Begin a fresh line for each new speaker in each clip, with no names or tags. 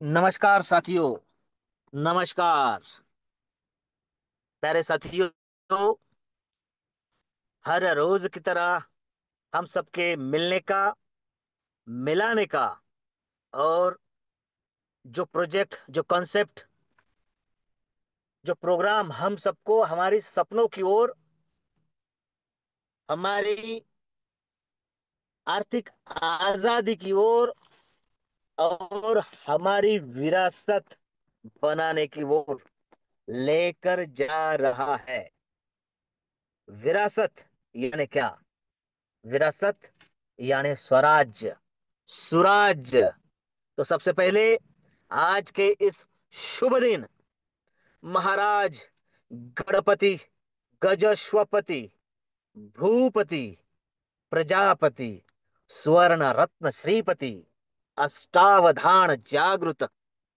नमस्कार साथियों। नमस्कार प्यारे साथियों। हर रोज की तरह हम सबके मिलने का, मिलाने का और जो प्रोजेक्ट, जो कॉन्सेप्ट, जो प्रोग्राम हम सबको हमारी सपनों की ओर, हमारी आर्थिक आजादी की ओर और हमारी विरासत बनाने की ओर लेकर जा रहा है। विरासत यानी क्या? विरासत यानी स्वराज्य, सुराज्य। तो सबसे पहले आज के इस शुभ दिन महाराज गणपति, गजस्वपति, भूपति, प्रजापति, स्वर्ण रत्न श्रीपति, अष्टावधान जागृत,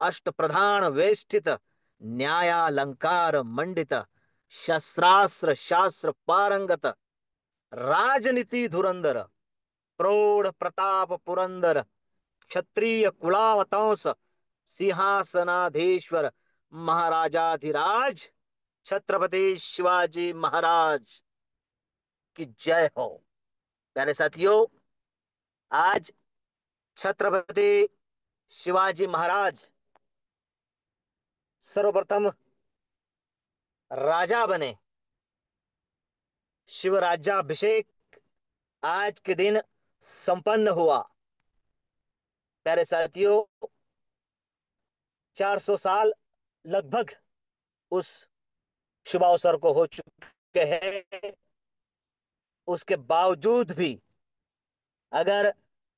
अष्ट प्रधान वेष्टित, न्यायालंकार मंडित, शस्त्रास्त्र शास्त्र पारंगत, राजनीति धुरंधर, प्रौढ़ प्रताप पुरंदर, क्षत्रिय कुलावतंस, सिंहासनाधीश्वर, महाराजाधिराज, छत्रपति शिवाजी महाराज की जय हो। प्यारे साथियों, आज छत्रपति शिवाजी महाराज सर्वप्रथम राजा बने। शिवराज्याभिषेक आज के दिन संपन्न हुआ। प्यारे साथियों, 400 साल लगभग उस शुभ अवसर को हो चुके हैं। उसके बावजूद भी अगर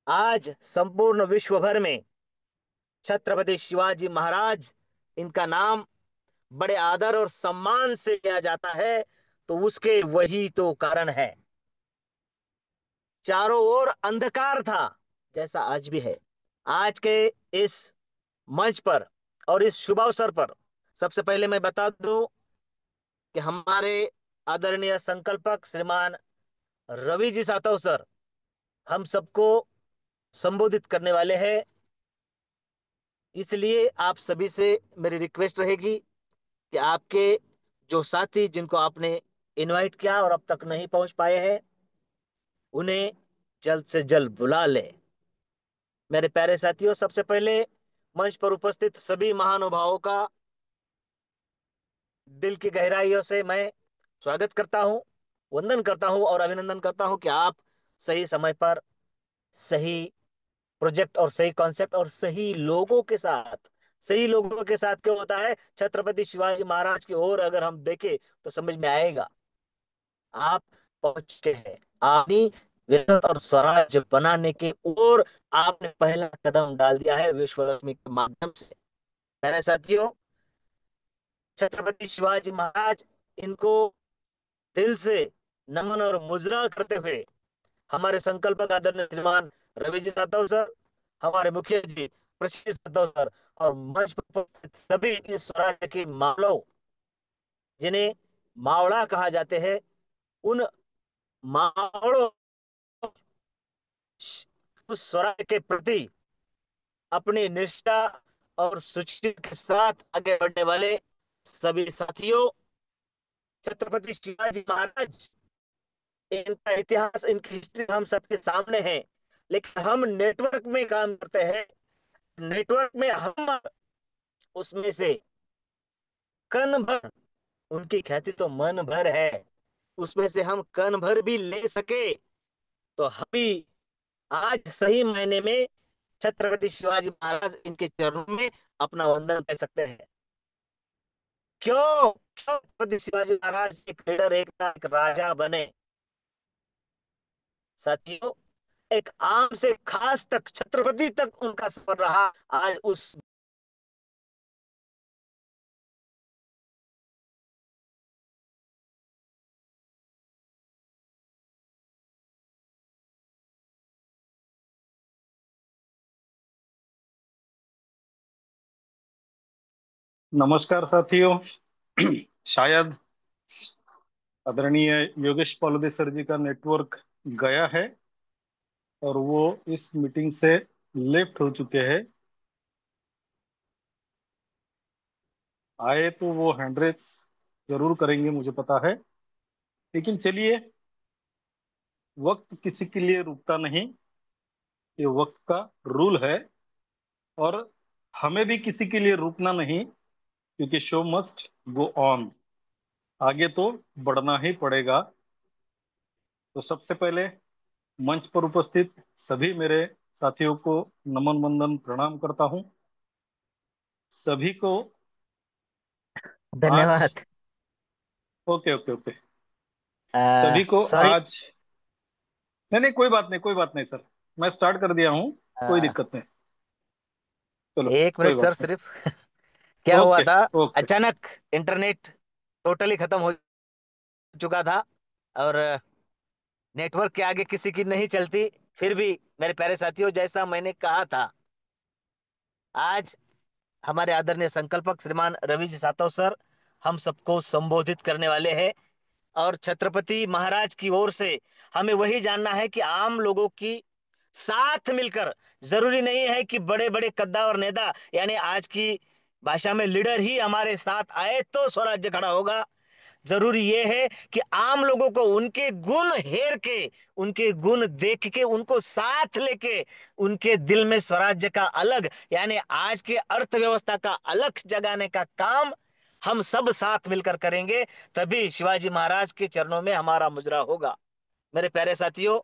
आज संपूर्ण विश्व भर में छत्रपति शिवाजी महाराज, इनका नाम बड़े आदर और सम्मान से लिया जाता है, तो उसके वही तो कारण है। चारों ओर अंधकार था, जैसा आज भी है। आज के इस मंच पर और इस शुभ अवसर पर सबसे पहले मैं बता दूं कि हमारे आदरणीय संकल्पक श्रीमान रवि जी सातव सर हम सबको संबोधित करने वाले हैं। इसलिए आप सभी से मेरी रिक्वेस्ट रहेगी कि आपके जो साथी जिनको आपने इनवाइट किया और अब तक नहीं पहुंच पाए हैं, उन्हें जल्द से जल्द बुला ले। मेरे प्यारे साथियों, सबसे पहले मंच पर उपस्थित सभी महानुभावों का दिल की गहराइयों से मैं स्वागत करता हूं, वंदन करता हूं और अभिनंदन करता हूं कि आप सही समय पर, सही प्रोजेक्ट और सही कॉन्सेप्ट और सही लोगों के साथ क्यों होता है, छत्रपति शिवाजी महाराज की ओर अगर हम देखें तो समझ में आएगा। आप पहुंच चुके हैं, आपने विरासत और स्वराज्य बनाने की ओर आपने पहला कदम डाल दिया है विश्व लक्ष्मी के माध्यम से। मेरे साथियों, छत्रपति शिवाजी महाराज, इनको दिल से नमन और मुजरा करते हुए हमारे संकल्पक आदरणीय श्रीमान रवि जी यादव सर, हमारे मुखिया जी प्रशिष यादव सर और मंच पर उपस्थित सभी इस स्वराज्य की मावलों, जिन्हें मावड़ा कहा जाते हैं, उन मावड़ों, उस स्वराज्य के प्रति अपनी निष्ठा और सुचिता के साथ आगे बढ़ने वाले सभी साथियों, छत्रपति शिवाजी महाराज, इनका इतिहास, इनकी हिस्ट्री हम सबके सामने है। लेकिन हम नेटवर्क में काम करते हैं। नेटवर्क में हम उसमें से कण भर, उनकी ख्याति तो मन भर है, उसमें से हम कण भर भी ले सके तो हम भी आज सही मायने में छत्रपति शिवाजी महाराज इनके चरणों में अपना वंदन कर सकते हैं। क्यों क्यों छत्रपति शिवाजी महाराज एक लीडर, एक राजा बने? साथियों, एक आम से खास तक, छत्रपति तक उनका सफर रहा। आज उस
नमस्कार साथियों। शायद आदरणीय योगेश पॉलदे सर जी का नेटवर्क गया है और वो इस मीटिंग से लेफ्ट हो चुके हैं। आए तो वो हैंड रेस जरूर करेंगे, मुझे पता है। लेकिन चलिए, वक्त किसी के लिए रुकता नहीं, ये वक्त का रूल है। और हमें भी किसी के लिए रुकना नहीं, क्योंकि शो मस्ट गो ऑन। आगे तो बढ़ना ही पड़ेगा। तो सबसे पहले मंच पर उपस्थित सभी मेरे साथियों को नमन वंदन प्रणाम करता हूं। सभी को आज,
धन्यवाद।
ओके ओके ओके, सभी को
सॉरी।
आज, नहीं नहीं, कोई बात नहीं, कोई बात नहीं सर, मैं स्टार्ट कर दिया हूँ, कोई दिक्कत नहीं। चलो,
एक
कोई
मिनट
बात
सर,
नहीं।
सिर्फ क्या हुआ
ओके
था,
ओके।
अचानक इंटरनेट टोटली खत्म हो चुका था, और नेटवर्क के आगे किसी की नहीं चलती। फिर भी मेरे प्यारे साथियों, जैसा मैंने कहा था, आज हमारे आदरणीय संकल्पक श्रीमान रवि जी सातव सर हम सबको संबोधित करने वाले हैं। और छत्रपति महाराज की ओर से हमें वही जानना है कि आम लोगों की साथ मिलकर, जरूरी नहीं है कि बड़े बड़े कद्दा और नेता, यानी आज की भाषा में लीडर ही हमारे साथ आए तो स्वराज्य खड़ा होगा। जरूरी ये है कि आम लोगों को उनके गुण हेर के, उनके गुण देख के, उनको साथ लेके, उनके दिल में स्वराज्य का अलग, यानी आज के अर्थव्यवस्था का अलग जगाने का काम हम सब साथ मिलकर करेंगे। तभी शिवाजी महाराज के चरणों में हमारा मुजरा होगा। मेरे प्यारे साथियों,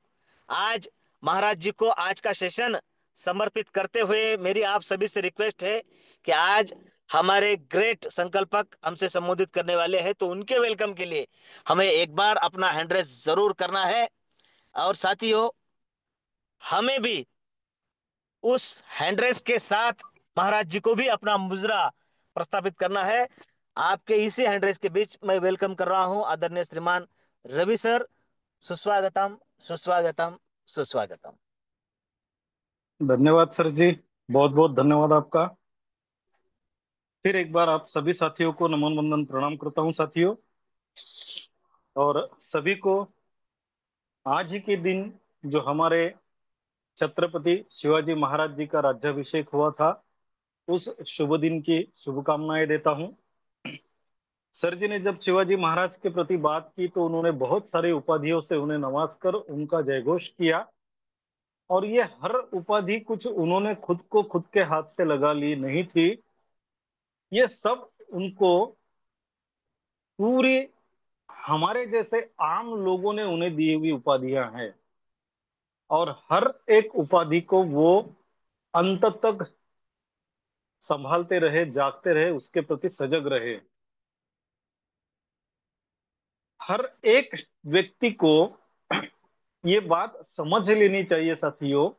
आज महाराज जी को आज का सेशन समर्पित करते हुए मेरी आप सभी से रिक्वेस्ट है कि आज हमारे ग्रेट संकल्पक हमसे संबोधित करने वाले हैं, तो उनके वेलकम के लिए हमें एक बार अपना हैंड रेस जरूर करना है। और साथियों, हमें भी उस हैंड रेस के साथ महाराज जी को भी अपना मुजरा प्रस्तावित करना है। आपके इसी हैंड रेस के बीच मैं वेलकम कर रहा हूं आदरणीय श्रीमान रवि सर। सुस्वागतम, सुस्वागतम, सुस्वागतम।
धन्यवाद सर जी, बहुत बहुत धन्यवाद आपका। फिर एक बार आप सभी साथियों को नमन वंदन प्रणाम करता हूँ साथियों। और सभी को आज ही के दिन, जो हमारे छत्रपति शिवाजी महाराज जी का राज्याभिषेक हुआ था, उस शुभ दिन की शुभकामनाएं देता हूँ। सर जी ने जब शिवाजी महाराज के प्रति बात की, तो उन्होंने बहुत सारी उपाधियों से उन्हें नवाजकर उनका जयघोष किया। और ये हर उपाधि कुछ उन्होंने खुद को खुद के हाथ से लगा ली नहीं थी, ये सब उनको पूरी हमारे जैसे आम लोगों ने उन्हें दी हुई उपाधियां हैं। और हर एक उपाधि को वो अंत तक संभालते रहे, जागते रहे, उसके प्रति सजग रहे। हर एक व्यक्ति को ये बात समझ लेनी चाहिए साथियों,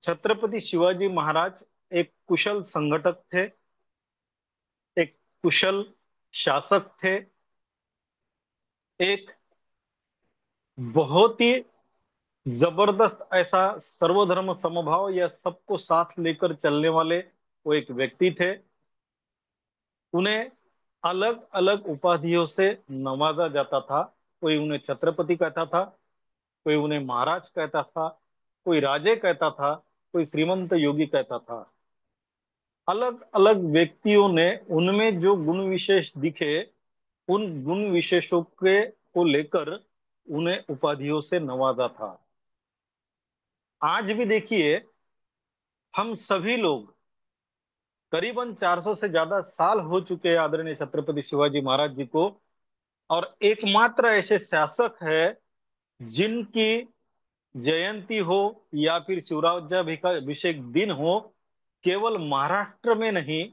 छत्रपति शिवाजी महाराज एक कुशल संगठक थे, एक कुशल शासक थे, एक बहुत ही जबरदस्त ऐसा सर्वधर्म समभाव या सबको साथ लेकर चलने वाले वो एक व्यक्ति थे। उन्हें अलग अलग उपाधियों से नवाजा जाता था। कोई उन्हें छत्रपति कहता था, कोई उन्हें महाराज कहता था, कोई राजे कहता था, कोई श्रीमंत योगी कहता था। अलग अलग व्यक्तियों ने उनमें जो गुण विशेष दिखे, उन गुण विशेषों के को लेकर उन्हें उपाधियों से नवाजा था। आज भी देखिए, हम सभी लोग करीबन 400 से ज्यादा साल हो चुके हैं आदरणीय छत्रपति शिवाजी महाराज जी को। और एकमात्र ऐसे शासक है जिनकी जयंती हो या फिर शिवराज्याभिषेक दिन हो, केवल महाराष्ट्र में नहीं,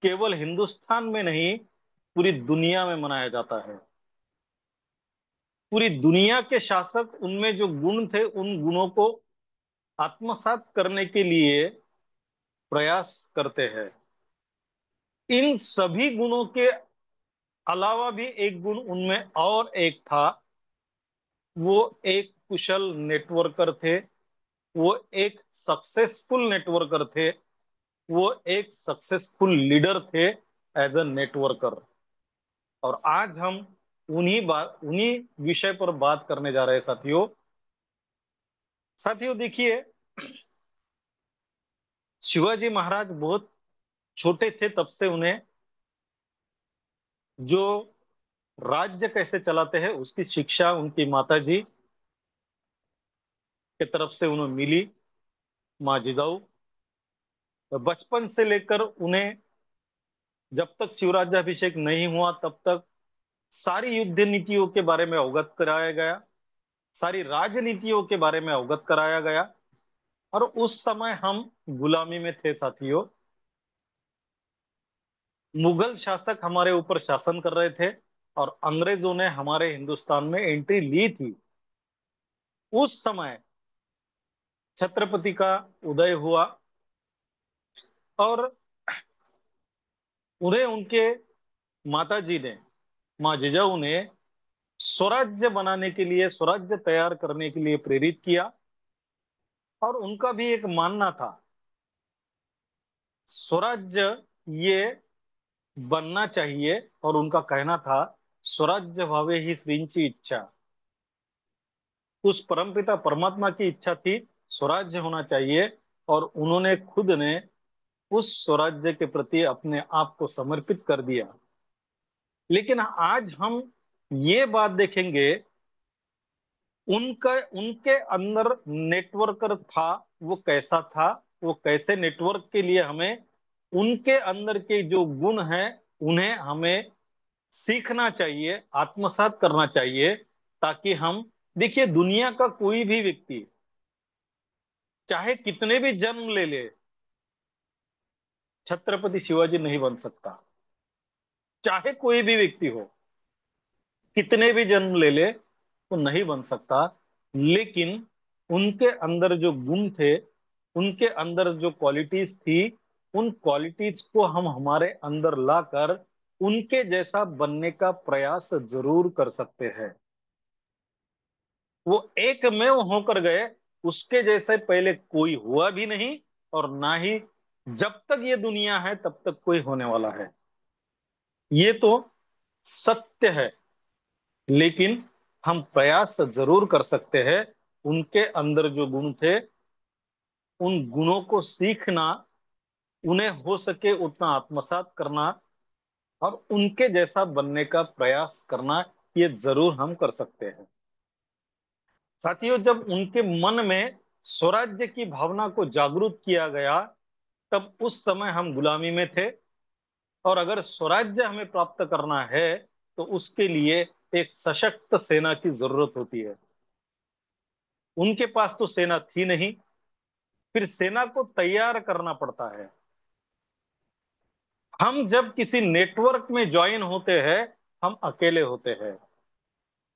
केवल हिंदुस्तान में नहीं, पूरी दुनिया में मनाया जाता है। पूरी दुनिया के शासक उनमें जो गुण थे, उन गुणों को आत्मसात करने के लिए प्रयास करते हैं। इन सभी गुणों के अलावा भी एक गुण उनमें और एक था, वो एक कुशल नेटवर्कर थे, वो एक सक्सेसफुल नेटवर्कर थे, वो एक सक्सेसफुल लीडर थे एज अ नेटवर्कर। और आज हम उन्हीं विषय पर बात करने जा रहे हैं साथियों। साथियों देखिए, शिवाजी महाराज बहुत छोटे थे तब से उन्हें जो राज्य कैसे चलाते हैं उसकी शिक्षा उनकी माताजी के तरफ से उन्हें मिली, माँ जिजाऊ। तो बचपन से लेकर उन्हें जब तक शिवराज्याभिषेक नहीं हुआ तब तक सारी युद्ध नीतियों के बारे में अवगत कराया गया, सारी राजनीतियों के बारे में अवगत कराया गया। और उस समय हम गुलामी में थे साथियों। मुगल शासक हमारे ऊपर शासन कर रहे थे और अंग्रेजों ने हमारे हिंदुस्तान में एंट्री ली थी। उस समय छत्रपति का उदय हुआ और उन्हें उनके माताजी ने, माँ जिजाऊ ने स्वराज्य बनाने के लिए, स्वराज्य तैयार करने के लिए प्रेरित किया। और उनका भी एक मानना था, स्वराज्य ये बनना चाहिए। और उनका कहना था, स्वराज्य भावे ही श्रींची इच्छा। उस परमपिता परमात्मा की इच्छा थी, स्वराज्य होना चाहिए। और उन्होंने खुद ने उस स्वराज्य के प्रति अपने आप को समर्पित कर दिया। लेकिन आज हम ये बात देखेंगे, उनका उनके अंदर नेटवर्क था, वो कैसा था, वो कैसे नेटवर्क के लिए हमें उनके अंदर के जो गुण हैं उन्हें हमें सीखना चाहिए, आत्मसात करना चाहिए। ताकि हम, देखिए दुनिया का कोई भी व्यक्ति चाहे कितने भी जन्म ले ले, छत्रपति शिवाजी नहीं बन सकता। चाहे कोई भी व्यक्ति हो, कितने भी जन्म ले ले, वो नहीं बन सकता। लेकिन उनके अंदर जो गुण थे, उनके अंदर जो क्वालिटीज थी, उन क्वालिटीज को हम हमारे अंदर लाकर उनके जैसा बनने का प्रयास जरूर कर सकते हैं। वो एकमेव होकर गए, उसके जैसे पहले कोई हुआ भी नहीं और ना ही जब तक ये दुनिया है तब तक कोई होने वाला है। ये तो सत्य है। लेकिन हम प्रयास जरूर कर सकते हैं उनके अंदर जो गुण थे उन गुणों को सीखना, उन्हें हो सके उतना आत्मसात करना और उनके जैसा बनने का प्रयास करना, ये जरूर हम कर सकते हैं। साथियों, जब उनके मन में स्वराज्य की भावना को जागरूक किया गया, तब उस समय हम गुलामी में थे। और अगर स्वराज्य हमें प्राप्त करना है तो उसके लिए एक सशक्त सेना की जरूरत होती है। उनके पास तो सेना थी नहीं, फिर सेना को तैयार करना पड़ता है। हम जब किसी नेटवर्क में ज्वाइन होते हैं, हम अकेले होते हैं।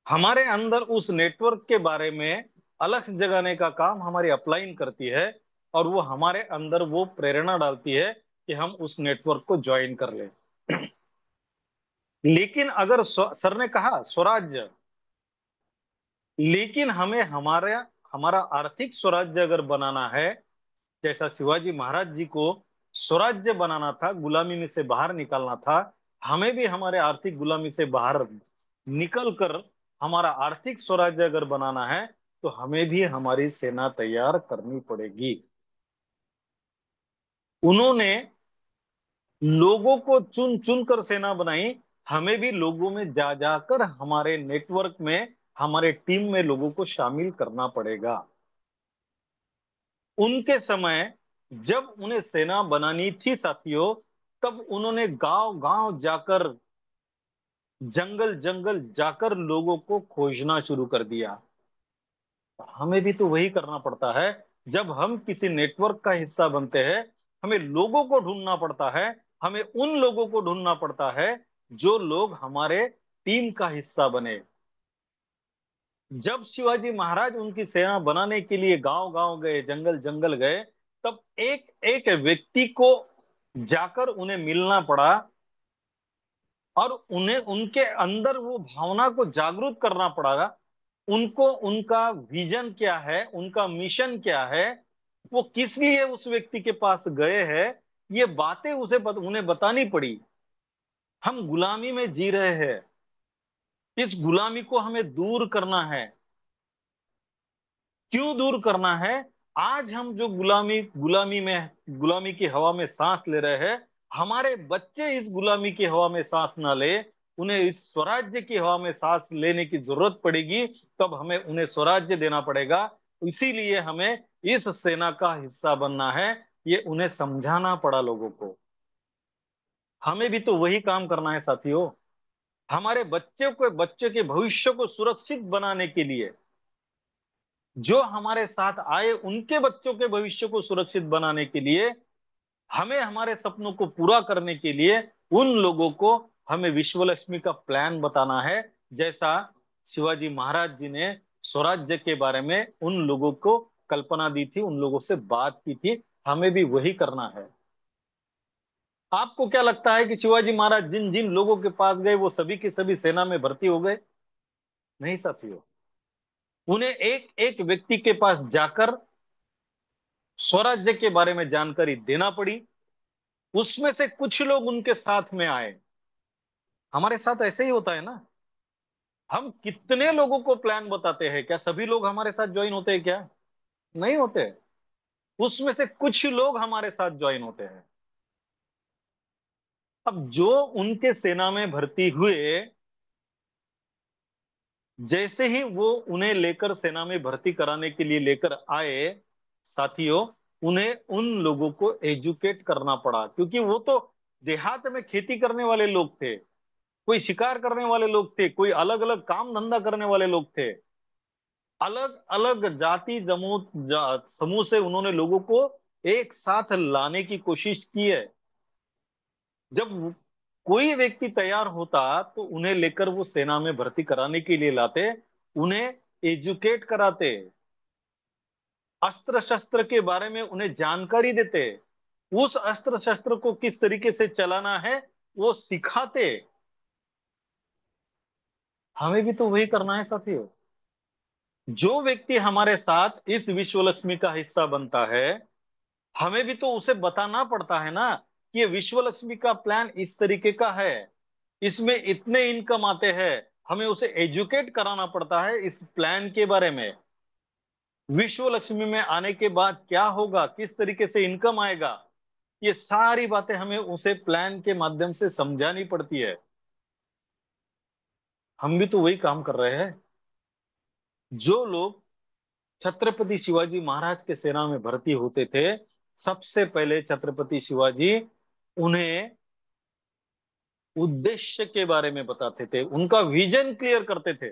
हमारे अंदर उस नेटवर्क के बारे में अलग जगाने का काम हमारी अपलाइन करती है और वो हमारे अंदर वो प्रेरणा डालती है कि हम उस नेटवर्क को ज्वाइन कर लें। लेकिन अगर सर ने कहा स्वराज्य, लेकिन हमें हमारा हमारा आर्थिक स्वराज्य अगर बनाना है, जैसा शिवाजी महाराज जी को स्वराज्य बनाना था, गुलामी में से बाहर निकालना था, हमें भी हमारे आर्थिक गुलामी से बाहर निकल कर हमारा आर्थिक स्वराज्य अगर बनाना है तो हमें भी हमारी सेना तैयार करनी पड़ेगी। उन्होंने लोगों को चुन चुन कर सेना बनाई, हमें भी लोगों में जा जाकर हमारे नेटवर्क में, हमारे टीम में लोगों को शामिल करना पड़ेगा। उनके समय जब उन्हें सेना बनानी थी साथियों, तब उन्होंने गांव गांव जाकर, जंगल जंगल जाकर लोगों को खोजना शुरू कर दिया। हमें भी तो वही करना पड़ता है। जब हम किसी नेटवर्क का हिस्सा बनते हैं, हमें लोगों को ढूंढना पड़ता है। हमें उन लोगों को ढूंढना पड़ता है जो लोग हमारे टीम का हिस्सा बने। जब शिवाजी महाराज उनकी सेना बनाने के लिए गांव गांव गए, जंगल जंगल गए, तब एक एक व्यक्ति को जाकर उन्हें मिलना पड़ा और उन्हें उनके अंदर वो भावना को जागरूक करना पड़ा। उनको उनका विजन क्या है, उनका मिशन क्या है, वो किस लिए उस व्यक्ति के पास गए हैं, ये बातें उन्हें बतानी पड़ी। हम गुलामी में जी रहे हैं, इस गुलामी को हमें दूर करना है। क्यों दूर करना है? आज हम जो गुलामी गुलामी में गुलामी की हवा में सांस ले रहे हैं, हमारे बच्चे इस गुलामी की हवा में सांस ना ले, उन्हें इस स्वराज्य की हवा में सांस लेने की जरूरत पड़ेगी, तब हमें उन्हें स्वराज्य देना पड़ेगा। इसीलिए हमें इस सेना का हिस्सा बनना है। ये उन्हें समझाना पड़ा लोगों को। हमें भी तो वही काम करना है साथियों। हमारे बच्चे के भविष्य को सुरक्षित बनाने के लिए, जो हमारे साथ आए उनके बच्चों के भविष्य को सुरक्षित बनाने के लिए, हमें हमारे सपनों को पूरा करने के लिए उन लोगों को हमें विश्व लक्ष्मी का प्लान बताना है। जैसा शिवाजी महाराज जी ने स्वराज्य के बारे में उन लोगों को कल्पना दी थी, उन लोगों से बात की थी, हमें भी वही करना है। आपको क्या लगता है कि शिवाजी महाराज जिन जिन लोगों के पास गए वो सभी के सभी सेना में भर्ती हो गए? नहीं साथियों। उन्हें एक एक व्यक्ति के पास जाकर स्वराज्य के बारे में जानकारी देना पड़ी। उसमें से कुछ लोग उनके साथ में आए। हमारे साथ ऐसे ही होता है ना। हम कितने लोगों को प्लान बताते हैं, क्या सभी लोग हमारे साथ ज्वाइन होते हैं क्या? नहीं होते। उसमें से कुछ लोग हमारे साथ ज्वाइन होते हैं। अब जो उनके सेना में भर्ती हुए, जैसे ही वो उन्हें लेकर सेना में भर्ती कराने के लिए लेकर आए साथियों, उन्हें उन लोगों को एजुकेट करना पड़ा, क्योंकि वो तो देहात में खेती करने वाले लोग थे, कोई शिकार करने वाले लोग थे, कोई अलग अलग काम धंधा करने वाले लोग थे। अलग अलग जाति समूह से उन्होंने लोगों को एक साथ लाने की कोशिश की है। जब कोई व्यक्ति तैयार होता तो उन्हें लेकर वो सेना में भर्ती कराने के लिए लाते, उन्हें एजुकेट कराते, अस्त्र शस्त्र के बारे में उन्हें जानकारी देते, उस अस्त्र शस्त्र को किस तरीके से चलाना है वो सिखाते। हमें भी तो वही करना है साथियों। जो व्यक्ति हमारे साथ इस विश्व लक्ष्मी का हिस्सा बनता है, हमें भी तो उसे बताना पड़ता है ना कि ये विश्व लक्ष्मी का प्लान इस तरीके का है, इसमें इतने इनकम आते हैं। हमें उसे एजुकेट कराना पड़ता है इस प्लान के बारे में। विश्व लक्ष्मी में आने के बाद क्या होगा, किस तरीके से इनकम आएगा, ये सारी बातें हमें उसे प्लान के माध्यम से समझानी पड़ती है। हम भी तो वही काम कर रहे हैं। जो लोग छत्रपति शिवाजी महाराज के सेना में भर्ती होते थे, सबसे पहले छत्रपति शिवाजी उन्हें उद्देश्य के बारे में बताते थे, उनका विजन क्लियर करते थे।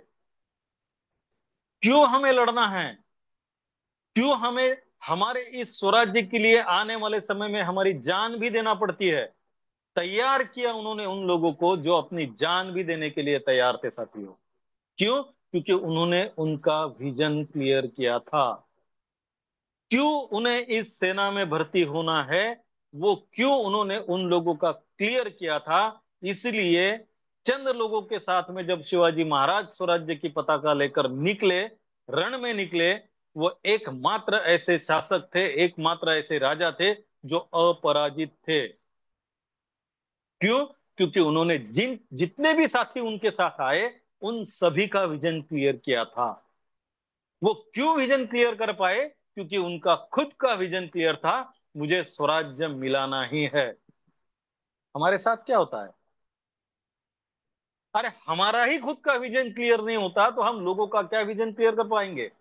क्यों हमें लड़ना है, क्यों हमें हमारे इस स्वराज्य के लिए आने वाले समय में हमारी जान भी देना पड़ती है। तैयार किया उन्होंने उन लोगों को जो अपनी जान भी देने के लिए तैयार थे साथियों। क्यों? क्योंकि उन्होंने उनका विजन क्लियर किया था। क्यों उन्हें इस सेना में भर्ती होना है, वो क्यों उन्होंने उन लोगों का क्लियर किया था। इसलिए चंद लोगों के साथ में जब शिवाजी महाराज स्वराज्य की पताका लेकर निकले, रण में निकले, वो एकमात्र ऐसे शासक थे, एकमात्र ऐसे राजा थे जो अपराजित थे। क्यों? क्योंकि उन्होंने जितने भी साथी उनके साथ आए, उन सभी का विजन क्लियर किया था। वो क्यों विजन क्लियर कर पाए? क्योंकि उनका खुद का विजन क्लियर था, मुझे स्वराज्य मिलाना ही है। हमारे साथ क्या होता है? अरे हमारा ही खुद का विजन क्लियर नहीं होता तो हम लोगों का क्या विजन क्लियर कर पाएंगे?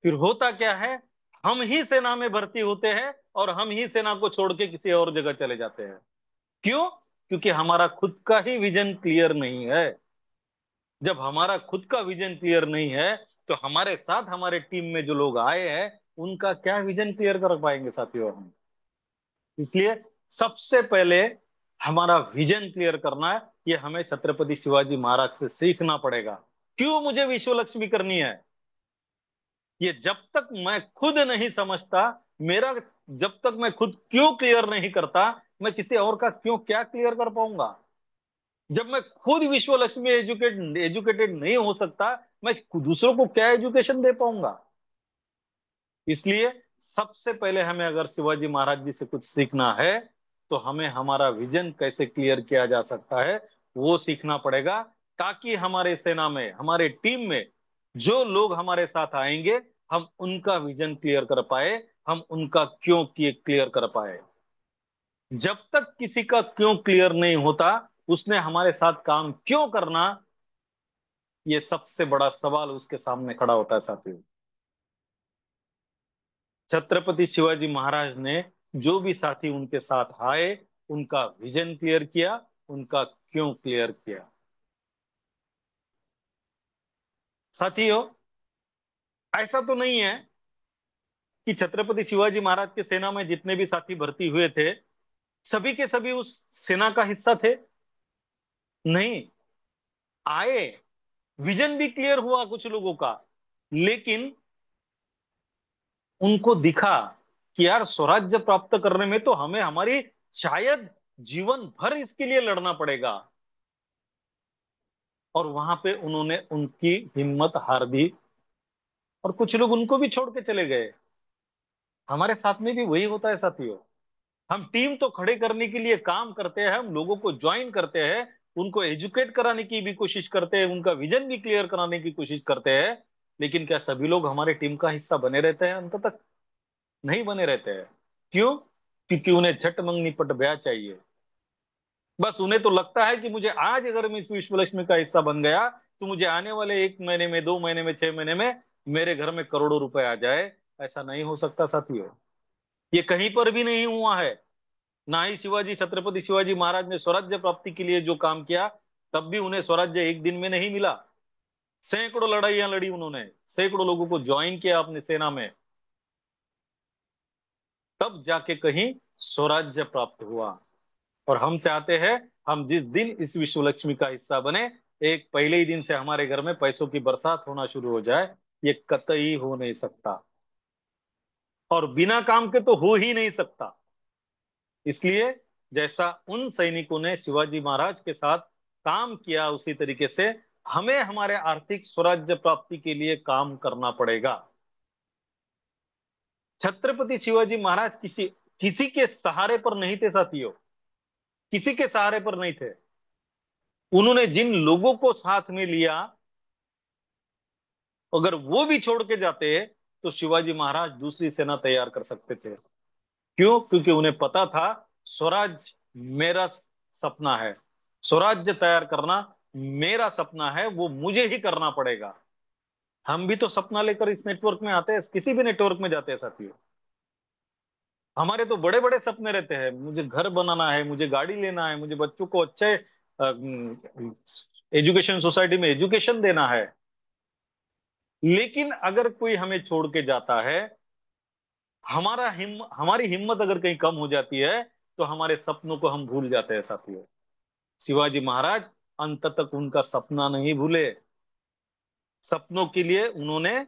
फिर होता क्या है, हम ही सेना में भर्ती होते हैं और हम ही सेना को छोड़ के किसी और जगह चले जाते हैं। क्यों? क्योंकि हमारा खुद का ही विजन क्लियर नहीं है। जब हमारा खुद का विजन क्लियर नहीं है, तो हमारे साथ हमारे टीम में जो लोग आए हैं उनका क्या विजन क्लियर कर पाएंगे साथियों हम? इसलिए सबसे पहले हमारा विजन क्लियर करना है, ये हमें छत्रपति शिवाजी महाराज से सीखना पड़ेगा। क्यों मुझे विश्व लक्ष्मी करनी है, ये जब तक मैं खुद नहीं समझता, मेरा जब तक मैं खुद क्यों क्लियर नहीं करता, मैं किसी और का क्यों क्या क्लियर कर पाऊंगा? जब मैं खुद विश्व लक्ष्मी एजुकेटेड नहीं हो सकता, मैं दूसरों को क्या एजुकेशन दे पाऊंगा? इसलिए सबसे पहले हमें अगर शिवाजी महाराज जी से कुछ सीखना है, तो हमें हमारा विजन कैसे क्लियर किया जा सकता है वो सीखना पड़ेगा, ताकि हमारे सेना में, हमारे टीम में जो लोग हमारे साथ आएंगे, हम उनका विजन क्लियर कर पाए, हम उनका क्यों किए क्लियर कर पाए। जब तक किसी का क्यों क्लियर नहीं होता, उसने हमारे साथ काम क्यों करना, ये सबसे बड़ा सवाल उसके सामने खड़ा होता है साथियों। छत्रपति शिवाजी महाराज ने जो भी साथी उनके साथ आए, उनका विजन क्लियर किया, उनका क्यों क्लियर किया। साथियों, ऐसा तो नहीं है कि छत्रपति शिवाजी महाराज के सेना में जितने भी साथी भर्ती हुए थे, सभी के सभी उस सेना का हिस्सा थे। नहीं, आए, विजन भी क्लियर हुआ कुछ लोगों का, लेकिन उनको दिखा कि यार स्वराज्य प्राप्त करने में तो हमें हमारी शायद जीवन भर इसके लिए लड़ना पड़ेगा। और वहां पे उन्होंने उनकी हिम्मत हार दी, और कुछ लोग उनको भी छोड़ के चले गए। हमारे साथ में भी वही होता है साथियों। हम टीम तो खड़े करने के लिए काम करते हैं, हम लोगों को ज्वाइन करते हैं, उनको एजुकेट कराने की भी कोशिश करते हैं, उनका विजन भी क्लियर कराने की कोशिश करते हैं। लेकिन क्या सभी लोग हमारे टीम का हिस्सा बने रहते हैं? अंत तक नहीं बने रहते हैं। क्यों? क्योंकि उन्हें झट मंगनी पट ब्याह चाहिए। बस उन्हें तो लगता है कि मुझे आज अगर मैं इस विश्व लक्ष्मी का हिस्सा बन गया, तो मुझे आने वाले 1 महीने में, 2 महीने में, 6 महीने में मेरे घर में करोड़ों रुपए आ जाए। ऐसा नहीं हो सकता साथियों। ये कहीं पर भी नहीं हुआ है। ना ही शिवाजी, छत्रपति शिवाजी महाराज ने स्वराज्य प्राप्ति के लिए जो काम किया, तब भी उन्हें स्वराज्य एक दिन में नहीं मिला। सैकड़ों लड़ाइयां लड़ी उन्होंने, सैकड़ों लोगों को ज्वाइन किया अपनी सेना में, तब जाके कहीं स्वराज्य प्राप्त हुआ। और हम चाहते हैं, हम जिस दिन इस विश्व लक्ष्मी का हिस्सा बने, एक पहले ही दिन से हमारे घर में पैसों की बरसात होना शुरू हो जाए। ये कतई हो नहीं सकता, और बिना काम के तो हो ही नहीं सकता। इसलिए जैसा उन सैनिकों ने शिवाजी महाराज के साथ काम किया, उसी तरीके से हमें हमारे आर्थिक स्वराज्य प्राप्ति के लिए काम करना पड़ेगा। छत्रपति शिवाजी महाराज किसी किसी के सहारे पर नहीं थे साथियों, किसी के सहारे पर नहीं थे। उन्होंने जिन लोगों को साथ में लिया, अगर वो भी छोड़ के जाते तो शिवाजी महाराज दूसरी सेना तैयार कर सकते थे। क्यों? क्योंकि उन्हें पता था स्वराज मेरा सपना है, स्वराज्य तैयार करना मेरा सपना है, वो मुझे ही करना पड़ेगा। हम भी तो सपना लेकर इस नेटवर्क में आते हैं, किसी भी नेटवर्क में जाते हैं साथियों। हमारे तो बड़े बड़े सपने रहते हैं, मुझे घर बनाना है, मुझे गाड़ी लेना है, मुझे बच्चों को अच्छे एजुकेशन सोसाइटी में एजुकेशन देना है। लेकिन अगर कोई हमें छोड़ के जाता है, हमारी हिम्मत अगर कहीं कम हो जाती है, तो हमारे सपनों को हम भूल जाते हैं साथियों। शिवाजी महाराज अंत तक उनका सपना नहीं भूले। सपनों के लिए उन्होंने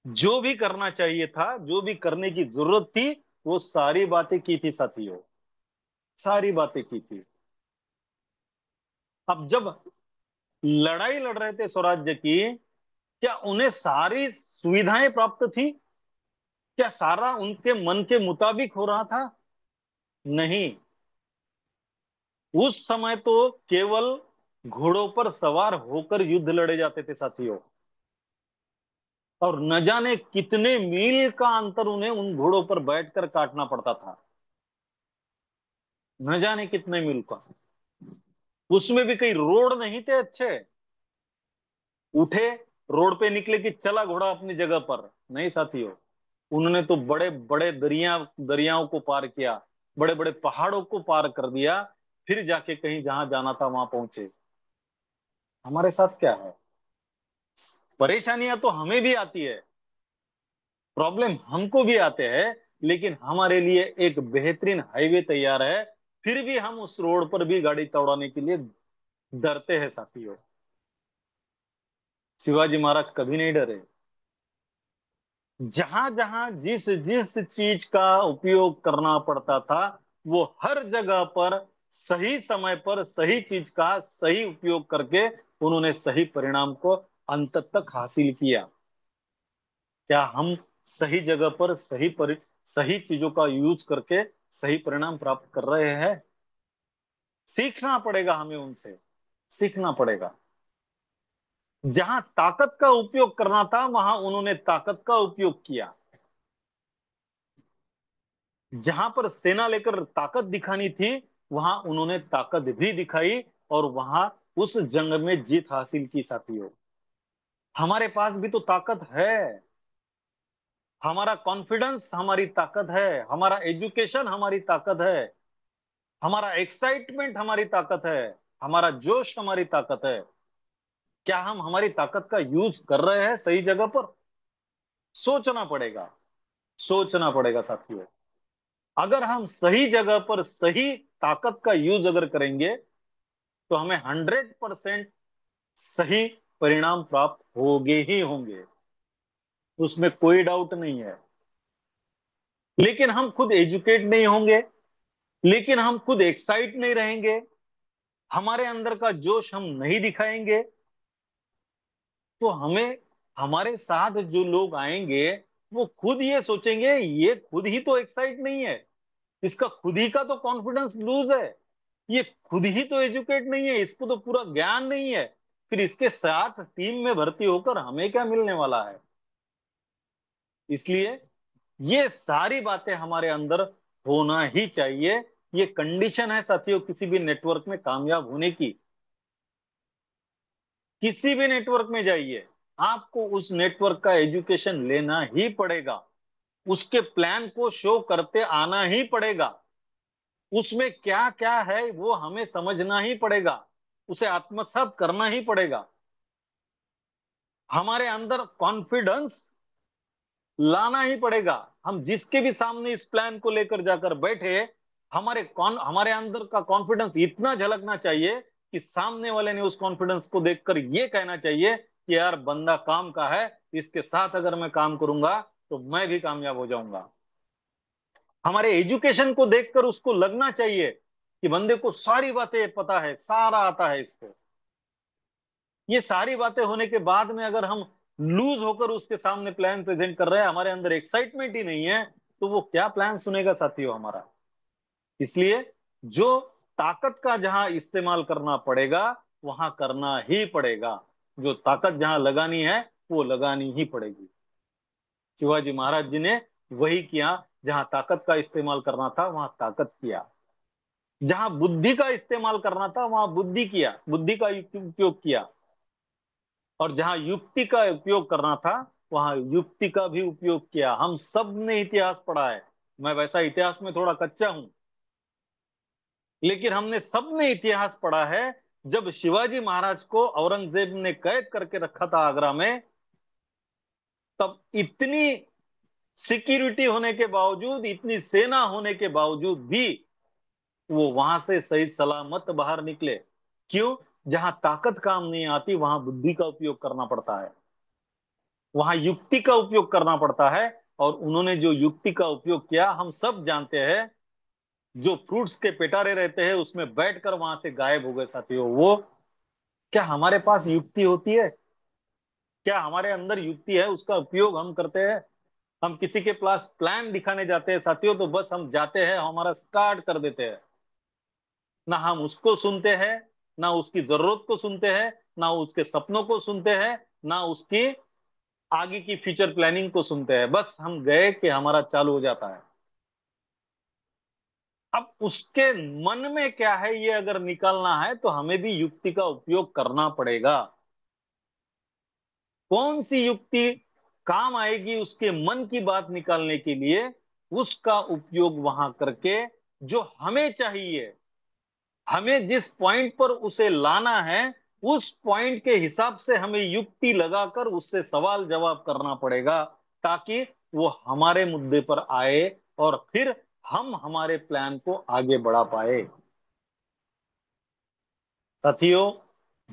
जो भी करना चाहिए था, जो भी करने की जरूरत थी, वो सारी बातें की थी साथियों, सारी बातें की थी। अब जब लड़ाई लड़ रहे थे स्वराज्य की, क्या उन्हें सारी सुविधाएं प्राप्त थी? क्या सारा उनके मन के मुताबिक हो रहा था? नहीं। उस समय तो केवल घोड़ों पर सवार होकर युद्ध लड़े जाते थे साथियों, और न जाने कितने मील का अंतर उन्हें उन घोड़ों पर बैठकर काटना पड़ता था। न जाने कितने मील का। उसमें भी कई रोड नहीं थे अच्छे। उठे, रोड पे निकले कि चला घोड़ा अपनी जगह पर, नहीं साथियों। उन्होंने तो बड़े बड़े दरियाओं को पार किया, बड़े बड़े पहाड़ों को पार कर दिया, फिर जाके कहीं जहां जाना था वहां पहुंचे। हमारे साथ क्या है? परेशानियां तो हमें भी आती है, प्रॉब्लम हमको भी आते हैं, लेकिन हमारे लिए एक बेहतरीन हाईवे तैयार है, फिर भी हम उस रोड पर भी गाड़ी दौड़ाने के लिए डरते हैं साथियों। शिवाजी महाराज कभी नहीं डरे। जहां जहां जिस जिस चीज का उपयोग करना पड़ता था, वो हर जगह पर सही समय पर सही चीज का सही उपयोग करके उन्होंने सही परिणाम को अंत तक हासिल किया। क्या हम सही जगह पर सही चीजों का यूज करके सही परिणाम प्राप्त कर रहे हैं? सीखना पड़ेगा हमें उनसे, सीखना पड़ेगा। जहां ताकत का उपयोग करना था, वहां उन्होंने ताकत का उपयोग किया। जहां पर सेना लेकर ताकत दिखानी थी, वहां उन्होंने ताकत भी दिखाई और वहां उस जंग में जीत हासिल की। साथियों, हमारे पास भी तो ताकत है। हमारा कॉन्फिडेंस हमारी ताकत है, हमारा एजुकेशन हमारी ताकत है, हमारा एक्साइटमेंट हमारी ताकत है, हमारा जोश हमारी ताकत है। क्या हम हमारी ताकत का यूज कर रहे हैं सही जगह पर? सोचना पड़ेगा, सोचना पड़ेगा साथियों। अगर हम सही जगह पर सही ताकत का यूज अगर करेंगे, तो हमें 100% सही परिणाम प्राप्त होंगे ही होंगे, उसमें कोई डाउट नहीं है। लेकिन हम खुद एजुकेट नहीं होंगे, लेकिन हम खुद एक्साइट नहीं रहेंगे, हमारे अंदर का जोश हम नहीं दिखाएंगे, तो हमें, हमारे साथ जो लोग आएंगे वो खुद ये सोचेंगे, ये खुद ही तो एक्साइट नहीं है, इसका खुद ही का तो कॉन्फिडेंस लूज है, ये खुद ही तो एजुकेट नहीं है, इसको तो पूरा ज्ञान नहीं है, फिर इसके साथ टीम में भर्ती होकर हमें क्या मिलने वाला है? इसलिए ये सारी बातें हमारे अंदर होना ही चाहिए। ये कंडीशन है साथियों किसी भी नेटवर्क में कामयाब होने की। किसी भी नेटवर्क में जाइए, आपको उस नेटवर्क का एजुकेशन लेना ही पड़ेगा, उसके प्लान को शो करते आना ही पड़ेगा, उसमें क्या क्या है वो हमें समझना ही पड़ेगा, उसे आत्मसात करना ही पड़ेगा। हमारे अंदर कॉन्फिडेंस लाना ही पड़ेगा। हम जिसके भी सामने इस प्लान को लेकर जाकर बैठे, हमारे अंदर का कॉन्फिडेंस इतना झलकना चाहिए कि सामने वाले ने उस कॉन्फिडेंस को देखकर ये कहना चाहिए कि यार बंदा काम का है, इसके साथ अगर मैं काम करूंगा तो मैं भी कामयाब हो जाऊंगा। हमारे एजुकेशन को देखकर उसको लगना चाहिए कि बंदे को सारी बातें पता है, सारा आता है इसको। ये सारी बातें होने के बाद में अगर हम लूज होकर उसके सामने प्लान प्रेजेंट कर रहे हैं, हमारे अंदर एक्साइटमेंट ही नहीं है, तो वो क्या प्लान सुनेगा साथियों हमारा? इसलिए जो ताकत का जहां इस्तेमाल करना पड़ेगा वहां करना ही पड़ेगा, जो ताकत जहां लगानी है वो लगानी ही पड़ेगी। शिवाजी महाराज जी ने वही किया, जहां ताकत का इस्तेमाल करना था वहां ताकत किया, जहां बुद्धि का इस्तेमाल करना था वहां बुद्धि किया, बुद्धि का उपयोग किया, और जहां युक्ति का उपयोग करना था वहां युक्ति का भी उपयोग किया। हम सब ने इतिहास पढ़ा है, मैं वैसा इतिहास में थोड़ा कच्चा हूं, लेकिन हमने सब ने इतिहास पढ़ा है। जब शिवाजी महाराज को औरंगजेब ने कैद करके रखा था आगरा में, तब इतनी सिक्योरिटी होने के बावजूद, इतनी सेना होने के बावजूद भी वो वहां से सही सलामत बाहर निकले। क्यों? जहां ताकत काम नहीं आती वहां बुद्धि का उपयोग करना पड़ता है, वहां युक्ति का उपयोग करना पड़ता है। और उन्होंने जो युक्ति का उपयोग किया हम सब जानते हैं, जो फ्रूट्स के पिटारे रहते हैं उसमें बैठकर वहां से गायब हो गए साथियों वो। क्या हमारे पास युक्ति होती है? क्या हमारे अंदर युक्ति है? उसका उपयोग हम करते हैं? हम किसी के पास प्लान दिखाने जाते हैं साथियों, तो बस हम जाते हैं, हमारा स्टार्ट कर देते हैं, ना हम उसको सुनते हैं, ना उसकी जरूरत को सुनते हैं, ना उसके सपनों को सुनते हैं, ना उसकी आगे की फ्यूचर प्लानिंग को सुनते हैं, बस हम गए कि हमारा चालू हो जाता है। अब उसके मन में क्या है ये अगर निकालना है तो हमें भी युक्ति का उपयोग करना पड़ेगा। कौन सी युक्ति काम आएगी उसके मन की बात निकालने के लिए, उसका उपयोग वहां करके जो हमें चाहिए, हमें जिस पॉइंट पर उसे लाना है, उस पॉइंट के हिसाब से हमें युक्ति लगाकर उससे सवाल जवाब करना पड़ेगा, ताकि वो हमारे मुद्दे पर आए और फिर हम हमारे प्लान को आगे बढ़ा पाए। साथियों,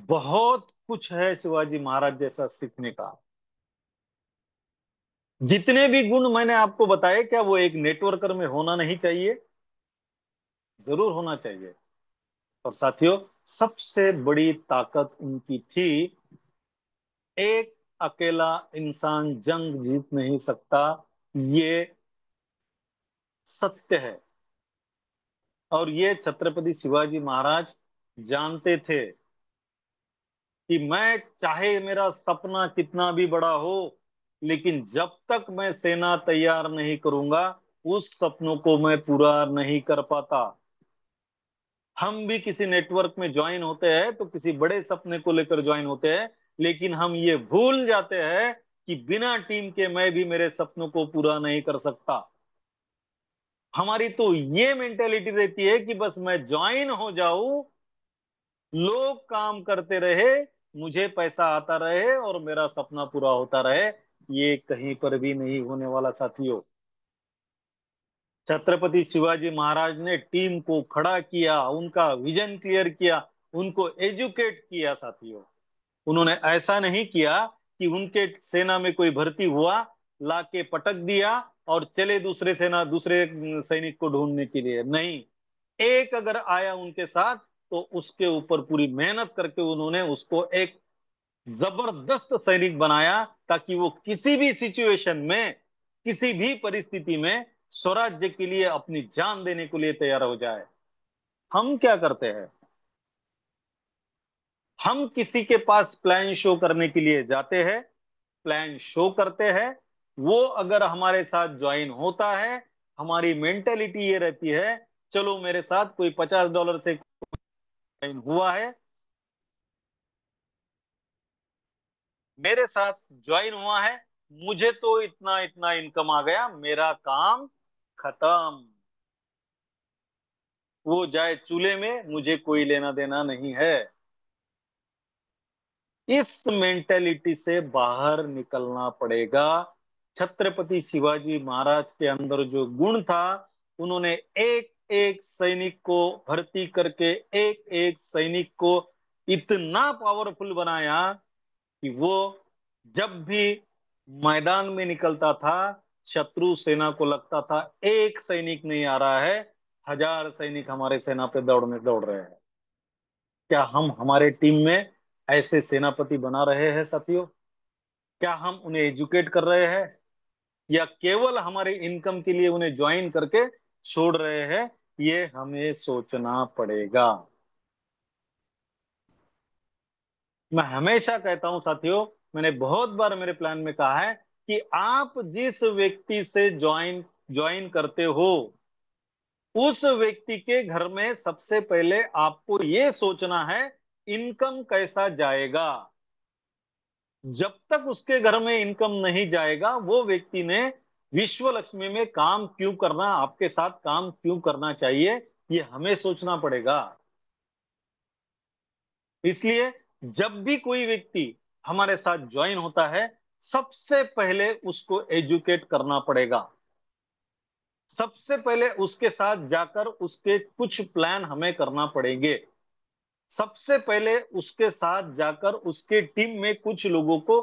बहुत कुछ है शिवाजी महाराज जैसा सीखने का। जितने भी गुण मैंने आपको बताए, क्या वो एक नेटवर्कर में होना नहीं चाहिए? जरूर होना चाहिए। और साथियों, सबसे बड़ी ताकत उनकी थी, एक अकेला इंसान जंग जीत नहीं सकता, ये सत्य है। और ये छत्रपति शिवाजी महाराज जानते थे कि मैं चाहे मेरा सपना कितना भी बड़ा हो, लेकिन जब तक मैं सेना तैयार नहीं करूंगा उस सपनों को मैं पूरा नहीं कर पाता। हम भी किसी नेटवर्क में ज्वाइन होते हैं तो किसी बड़े सपने को लेकर ज्वाइन होते हैं, लेकिन हम ये भूल जाते हैं कि बिना टीम के मैं भी मेरे सपनों को पूरा नहीं कर सकता। हमारी तो ये मेंटेलिटी रहती है कि बस मैं ज्वाइन हो जाऊं, लोग काम करते रहे, मुझे पैसा आता रहे और मेरा सपना पूरा होता रहे। ये कहीं पर भी नहीं होने वाला साथियों। छत्रपति शिवाजी महाराज ने टीम को खड़ा किया, उनका विजन क्लियर किया, उनको एजुकेट किया साथियों। उन्होंने ऐसा नहीं किया कि उनके सेना में कोई भर्ती हुआ, लाके पटक दिया और चले दूसरे सैनिक को ढूंढने के लिए। नहीं, एक अगर आया उनके साथ तो उसके ऊपर पूरी मेहनत करके उन्होंने उसको एक जबरदस्त सैनिक बनाया, ताकि वो किसी भी सिचुएशन में, किसी भी परिस्थिति में स्वराज्य के लिए अपनी जान देने के लिए तैयार हो जाए। हम क्या करते हैं? हम किसी के पास प्लान शो करने के लिए जाते हैं, प्लान शो करते हैं, वो अगर हमारे साथ ज्वाइन होता है, हमारी मेंटेलिटी ये रहती है, चलो मेरे साथ कोई $50 से ज्वाइन हुआ है, मेरे साथ ज्वाइन हुआ है, मुझे तो इतना इतना इनकम आ गया, मेरा काम खत्म, वो जाए चूल्हे में, मुझे कोई लेना देना नहीं है। इस मेंटेलिटी से बाहर निकलना पड़ेगा। छत्रपति शिवाजी महाराज के अंदर जो गुण था, उन्होंने एक एक सैनिक को भर्ती करके एक एक सैनिक को इतना पावरफुल बनाया कि वो जब भी मैदान में निकलता था, शत्रु सेना को लगता था एक सैनिक नहीं आ रहा है, 1000 सैनिक हमारे सेना पे दौड़ रहे हैं। क्या हम हमारे टीम में ऐसे सेनापति बना रहे हैं साथियों? क्या हम उन्हें एजुकेट कर रहे हैं, या केवल हमारे इनकम के लिए उन्हें ज्वाइन करके छोड़ रहे हैं? ये हमें सोचना पड़ेगा। मैं हमेशा कहता हूं साथियों, मैंने बहुत बार मेरे प्लान में कहा है कि आप जिस व्यक्ति से ज्वाइन ज्वाइन करते हो, उस व्यक्ति के घर में सबसे पहले आपको यह सोचना है, इनकम कैसा जाएगा। जब तक उसके घर में इनकम नहीं जाएगा, वो व्यक्ति ने विश्व लक्ष्मी में काम क्यों करना, आपके साथ काम क्यों करना चाहिए, ये हमें सोचना पड़ेगा। इसलिए जब भी कोई व्यक्ति हमारे साथ ज्वाइन होता है, सबसे पहले उसको एजुकेट करना पड़ेगा। सबसे पहले उसके साथ जाकर उसके कुछ प्लान हमें करना पड़ेंगे। सबसे पहले उसके साथ जाकर उसके टीम में कुछ लोगों को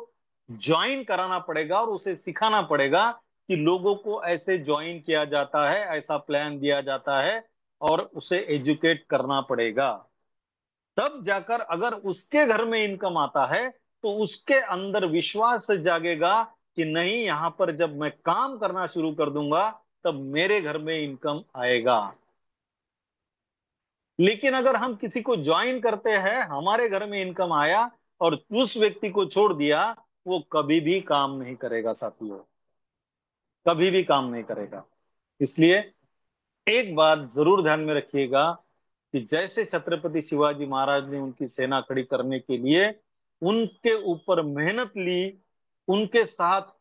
ज्वाइन कराना पड़ेगा और उसे सिखाना पड़ेगा कि लोगों को ऐसे ज्वाइन किया जाता है, ऐसा प्लान दिया जाता है, और उसे एजुकेट करना पड़ेगा। तब जाकर अगर उसके घर में इनकम आता है, तो उसके अंदर विश्वास जागेगा कि नहीं, यहां पर जब मैं काम करना शुरू कर दूंगा तब मेरे घर में इनकम आएगा। लेकिन अगर हम किसी को ज्वाइन करते हैं, हमारे घर में इनकम आया और उस व्यक्ति को छोड़ दिया, वो कभी भी काम नहीं करेगा साथियों, कभी भी काम नहीं करेगा। इसलिए एक बात जरूर ध्यान में रखिएगा कि जैसे छत्रपति शिवाजी महाराज ने उनकी सेना खड़ी करने के लिए उनके ऊपर मेहनत ली, उनके साथ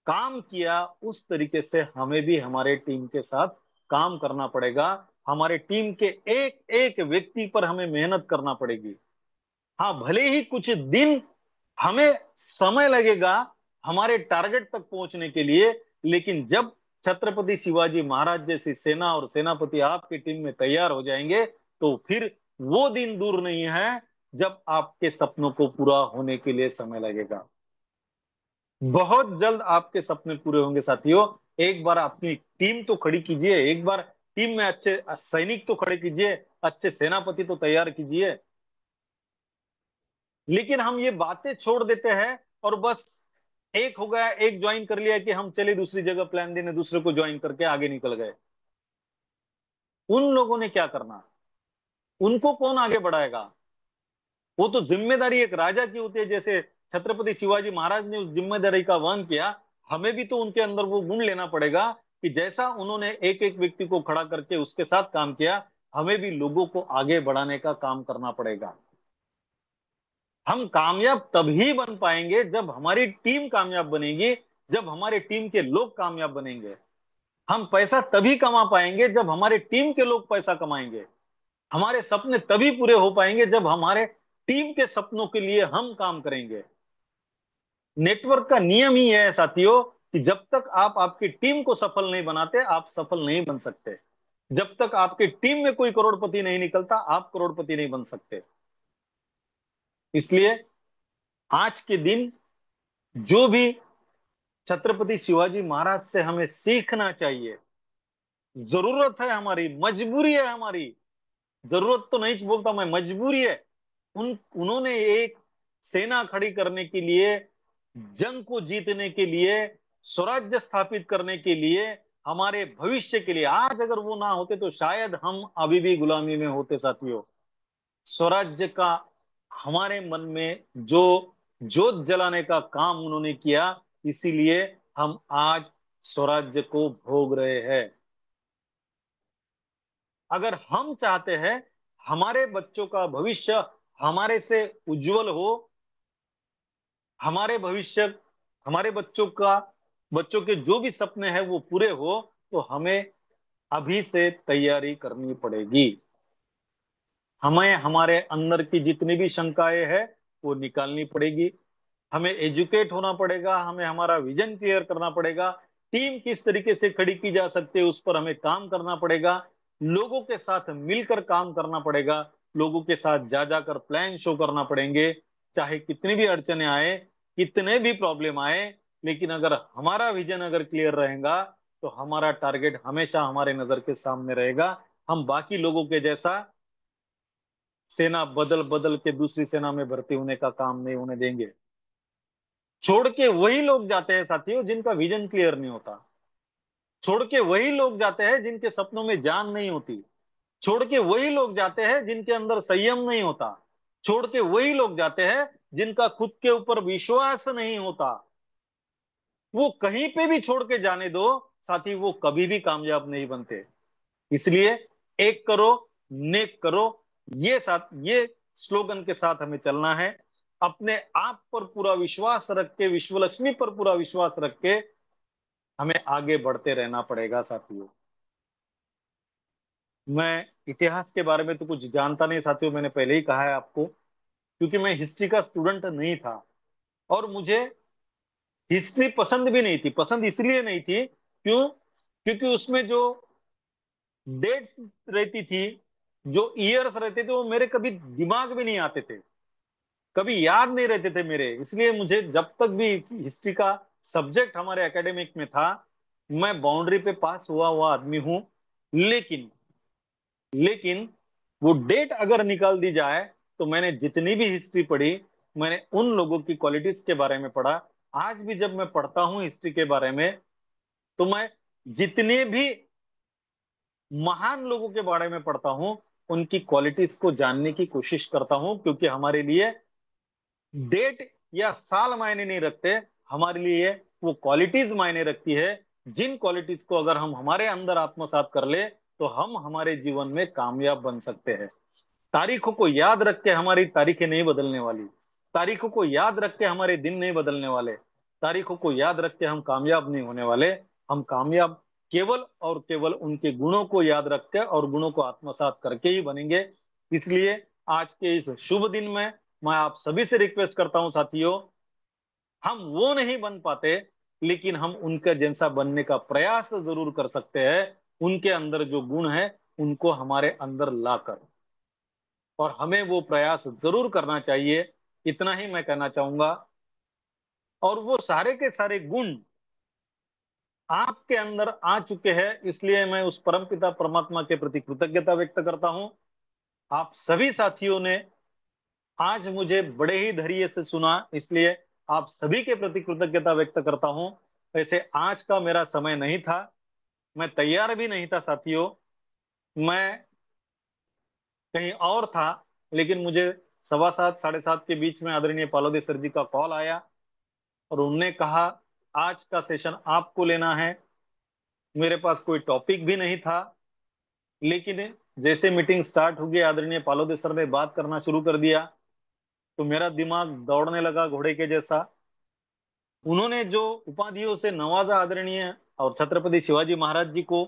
काम किया, उस तरीके से हमें भी हमारे टीम के साथ काम करना पड़ेगा। हमारे टीम के एक एक व्यक्ति पर हमें मेहनत करना पड़ेगी। हाँ, भले ही कुछ दिन हमें समय लगेगा हमारे टारगेट तक पहुंचने के लिए, लेकिन जब छत्रपति शिवाजी महाराज जैसी सेना और सेनापति आपकी टीम में तैयार हो जाएंगे, तो फिर वो दिन दूर नहीं है जब आपके सपनों को पूरा होने के लिए समय लगेगा। बहुत जल्द आपके सपने पूरे होंगे साथियों। एक बार अपनी टीम तो खड़ी कीजिए, एक बार टीम में अच्छे सैनिक तो खड़े कीजिए, अच्छे सेनापति तो तैयार कीजिए। लेकिन हम ये बातें छोड़ देते हैं और बस एक हो गया, एक ज्वाइन कर लिया कि हम चले दूसरी जगह प्लान देने, दूसरे को ज्वाइन करके आगे निकल गए। उन लोगों ने क्या करना? उनको कौन आगे बढ़ाएगा? वो तो जिम्मेदारी एक राजा की होती है। जैसे छत्रपति शिवाजी महाराज ने उस जिम्मेदारी का वहन किया, हमें भी तो उनके अंदर वो गुण लेना पड़ेगा कि जैसा उन्होंने एक एक व्यक्ति को खड़ा करके उसके साथ काम किया, हमें भी लोगों को आगे बढ़ाने का काम करना पड़ेगा। हम कामयाब तभी बन पाएंगे जब हमारी टीम कामयाब बनेगी, जब हमारे टीम के लोग कामयाब बनेंगे। हम पैसा तभी कमा पाएंगे जब हमारे टीम के लोग पैसा कमाएंगे। हमारे सपने तभी पूरे हो पाएंगे जब हमारे टीम के सपनों के लिए हम काम करेंगे। नेटवर्क का नियम ही है साथियों कि जब तक आप आपकी टीम को सफल नहीं बनाते, आप सफल नहीं बन सकते। जब तक आपकी टीम में कोई करोड़पति नहीं निकलता, आप करोड़पति नहीं बन सकते। इसलिए आज के दिन जो भी छत्रपति शिवाजी महाराज से हमें सीखना चाहिए, जरूरत है हमारी, मजबूरी है हमारी, जरूरत तो नहीं बोलता मैं, मजबूरी है। उन्होंने एक सेना खड़ी करने के लिए, जंग को जीतने के लिए, स्वराज्य स्थापित करने के लिए, हमारे भविष्य के लिए, आज अगर वो ना होते तो शायद हम अभी भी गुलामी में होते साथियों। स्वराज्य का हमारे मन में जो जोत जलाने का काम उन्होंने किया, इसीलिए हम आज स्वराज्य को भोग रहे हैं। अगर हम चाहते हैं हमारे बच्चों का भविष्य हमारे से उज्जवल हो, हमारे भविष्य, हमारे बच्चों के जो भी सपने हैं वो पूरे हो, तो हमें अभी से तैयारी करनी पड़ेगी। हमें हमारे अंदर की जितनी भी शंकाएं हैं वो निकालनी पड़ेगी। हमें एजुकेट होना पड़ेगा, हमें हमारा विजन क्लियर करना पड़ेगा। टीम किस तरीके से खड़ी की जा सकती है उस पर हमें काम करना पड़ेगा। लोगों के साथ मिलकर काम करना पड़ेगा, लोगों के साथ जा जाकर प्लान शो करना पड़ेंगे। चाहे कितनी भी अड़चने आए, कितने भी प्रॉब्लम आए, लेकिन अगर हमारा विजन अगर क्लियर रहेगा तो हमारा टारगेट हमेशा हमारे नजर के सामने रहेगा। हम बाकी लोगों के जैसा सेना बदल बदल के दूसरी सेना में भर्ती होने का काम नहीं होने देंगे। छोड़ के वही लोग जाते हैं साथियों जिनका विजन क्लियर नहीं होता। छोड़ के वही लोग जाते हैं जिनके सपनों में जान नहीं होती। छोड़ के वही लोग जाते हैं जिनके अंदर संयम नहीं होता। छोड़ के वही लोग जाते हैं जिनका खुद के ऊपर विश्वास नहीं होता। वो कहीं पे भी छोड़ के जाने दो साथी, वो कभी भी कामयाब नहीं बनते। इसलिए एक करो, नेक करो, ये स्लोगन के साथ हमें चलना है। अपने आप पर पूरा विश्वास रख के, विश्व लक्ष्मी पर पूरा विश्वास रख के हमें आगे बढ़ते रहना पड़ेगा साथियों। मैं इतिहास के बारे में तो कुछ जानता नहीं साथियों, मैंने पहले ही कहा है आपको, क्योंकि मैं हिस्ट्री का स्टूडेंट नहीं था और मुझे हिस्ट्री पसंद भी नहीं थी। पसंद इसलिए नहीं थी, क्योंकि उसमें जो डेट्स रहती थी, जो ईयर्स रहते थे, वो मेरे कभी दिमाग में नहीं आते थे, कभी याद नहीं रहते थे मेरे। इसलिए मुझे जब तक भी हिस्ट्री का सब्जेक्ट हमारे एकेडमिक में था, मैं बाउंड्री पे पास हुआ हुआ आदमी हूं। लेकिन लेकिन वो डेट अगर निकाल दी जाए तो मैंने जितनी भी हिस्ट्री पढ़ी, मैंने उन लोगों की क्वालिटीज के बारे में पढ़ा। आज भी जब मैं पढ़ता हूं हिस्ट्री के बारे में, तो मैं जितने भी महान लोगों के बारे में पढ़ता हूं, उनकी क्वालिटीज को जानने की कोशिश करता हूं, क्योंकि हमारे लिए डेट या साल मायने नहीं रखते। हमारे लिए वो क्वालिटीज मायने रखती है, जिन क्वालिटीज को अगर हम हमारे अंदर आत्मसात कर ले तो हम हमारे जीवन में कामयाब बन सकते हैं। तारीखों को याद रख के हमारी तारीखें नहीं बदलने वाली। तारीखों को याद रख के हमारे दिन नहीं बदलने वाले। तारीखों को याद रख के हम कामयाब नहीं होने वाले। हम कामयाब केवल और केवल उनके गुणों को याद रख के और गुणों को आत्मसात करके ही बनेंगे। इसलिए आज के इस शुभ दिन में मैं आप सभी से रिक्वेस्ट करता हूं साथियों, हम वो नहीं बन पाते, लेकिन हम उनके जैसा बनने का प्रयास जरूर कर सकते हैं। उनके अंदर जो गुण है उनको हमारे अंदर लाकर, और हमें वो प्रयास जरूर करना चाहिए। इतना ही मैं कहना चाहूंगा। और वो सारे के सारे गुण आपके अंदर आ चुके हैं, इसलिए मैं उस परमपिता परमात्मा के प्रति कृतज्ञता व्यक्त करता हूं। आप सभी साथियों ने आज मुझे बड़े ही धैर्य से सुना, इसलिए आप सभी के प्रति कृतज्ञता व्यक्त करता हूं। वैसे आज का मेरा समय नहीं था, मैं तैयार भी नहीं था साथियों, मैं कहीं और था। लेकिन मुझे 7:15 7:30 के बीच में आदरणीय पालोदी सर जी का कॉल आया और उनने कहा आज का सेशन आपको लेना है। मेरे पास कोई टॉपिक भी नहीं था। लेकिन जैसे मीटिंग स्टार्ट होगी, आदरणीय पालोदे सर ने बात करना शुरू कर दिया, तो मेरा दिमाग दौड़ने लगा घोड़े के जैसा। उन्होंने जो उपाधियों से नवाजा आदरणीय और छत्रपति शिवाजी महाराज जी को,